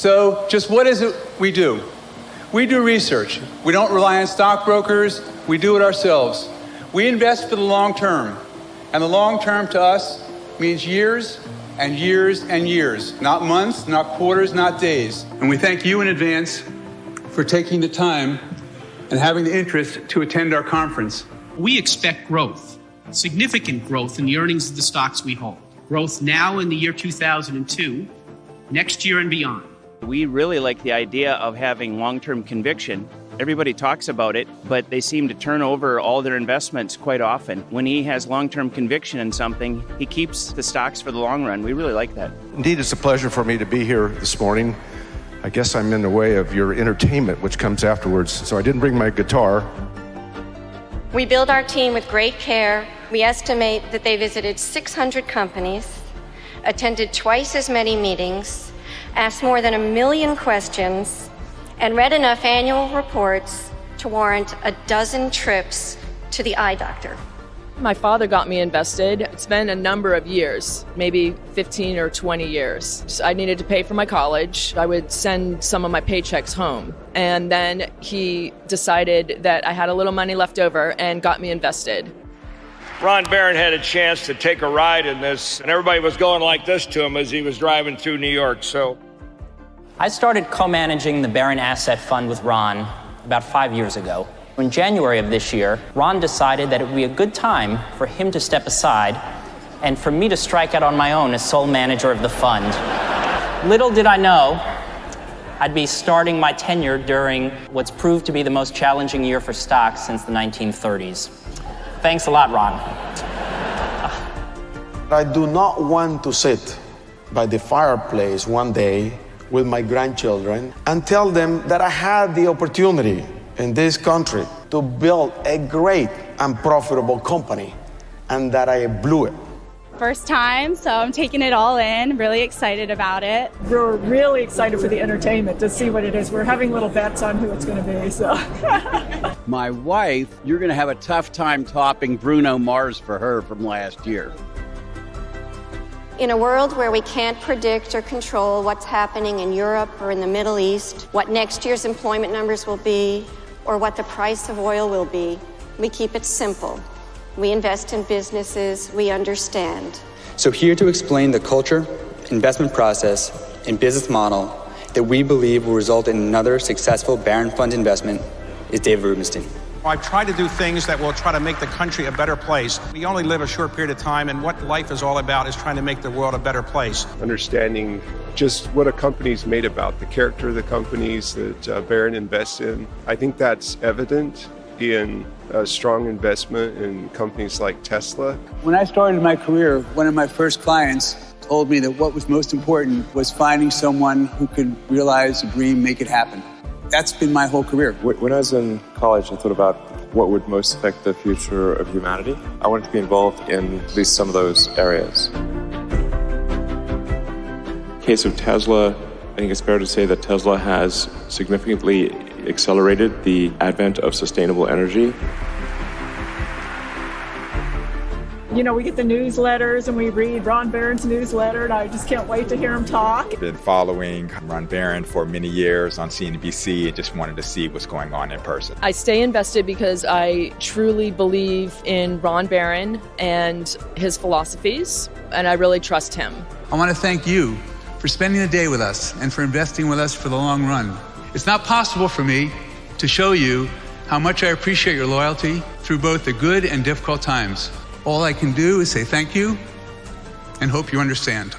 So just what is it we do? We do research. We don't rely on stockbrokers. We do it ourselves. We invest for the long term. And the long term to us means years and years and years, not months, not quarters, not days. And we thank you in advance for taking the time and having the interest to attend our conference. We expect growth, significant growth in the earnings of the stocks we hold. Growth now in the year 2002, next year and beyond. We really like the idea of having long-term conviction. Everybody talks about it, but they seem to turn over all their investments quite often. When he has long-term conviction in something, he keeps the stocks for the long run. We really like that. Indeed, it's a pleasure for me to be here this morning. I guess I'm in the way of your entertainment, which comes afterwards, so I didn't bring my guitar. We build our team with great care. We estimate that they visited 600 companies, attended twice as many meetings, asked more than 1 million questions, and read enough annual reports to warrant 12 trips to the eye doctor. My father got me invested. It's been a number of years, maybe 15 or 20 years. I needed to pay for my college. I would send some of my paychecks home. And then he decided that I had a little money left over and got me invested. Ron Barron had a chance to take a ride in this, and everybody was going like this to him as he was driving through New York. So I started co-managing the Barron Asset Fund with Ron about 5 years ago. In January of this year, Ron decided that it would be a good time for him to step aside and for me to strike out on my own as sole manager of the fund. Little did I know I'd be starting my tenure during what's proved to be the most challenging year for stocks since the 1930s. Thanks a lot, Ron. I do not want to sit by the fireplace one day with my grandchildren and tell them that I had the opportunity in this country to build a great and profitable company and that I blew it. First time, so I'm taking it all in, really excited about it. We're really excited for the entertainment to see what it is. We're having little bets on who it's going to be, so. My wife, you're going to have a tough time topping Bruno Mars for her from last year. In a world where we can't predict or control what's happening in Europe or in the Middle East, what next year's employment numbers will be, or what the price of oil will be, we keep it simple. We invest in businesses we understand. So here to explain the culture, investment process, and business model that we believe will result in another successful Barron Fund investment is David Rubenstein. I've tried to do things that will try to make the country a better place. We only live a short period of time, and what life is all about is trying to make the world a better place. Understanding just what a company's made about, the character of the companies that Barron invests in. I think that's evident in a strong investment in companies like Tesla. When I started my career, one of my first clients told me that what was most important was finding someone who could realize a dream, make it happen. That's been my whole career. When I was in college, I thought about what would most affect the future of humanity. I wanted to be involved in at least some of those areas. In the case of Tesla, I think it's fair to say that Tesla has significantly accelerated the advent of sustainable energy. You know, we get the newsletters and we read Ron Barron's newsletter, and I just can't wait to hear him talk. I've been following Ron Barron for many years on CNBC and just wanted to see what's going on in person. I stay invested because I truly believe in Ron Barron and his philosophies, and I really trust him. I want to thank you for spending the day with us and for investing with us for the long run. It's not possible for me to show you how much I appreciate your loyalty through both the good and difficult times. All I can do is say thank you and hope you understand.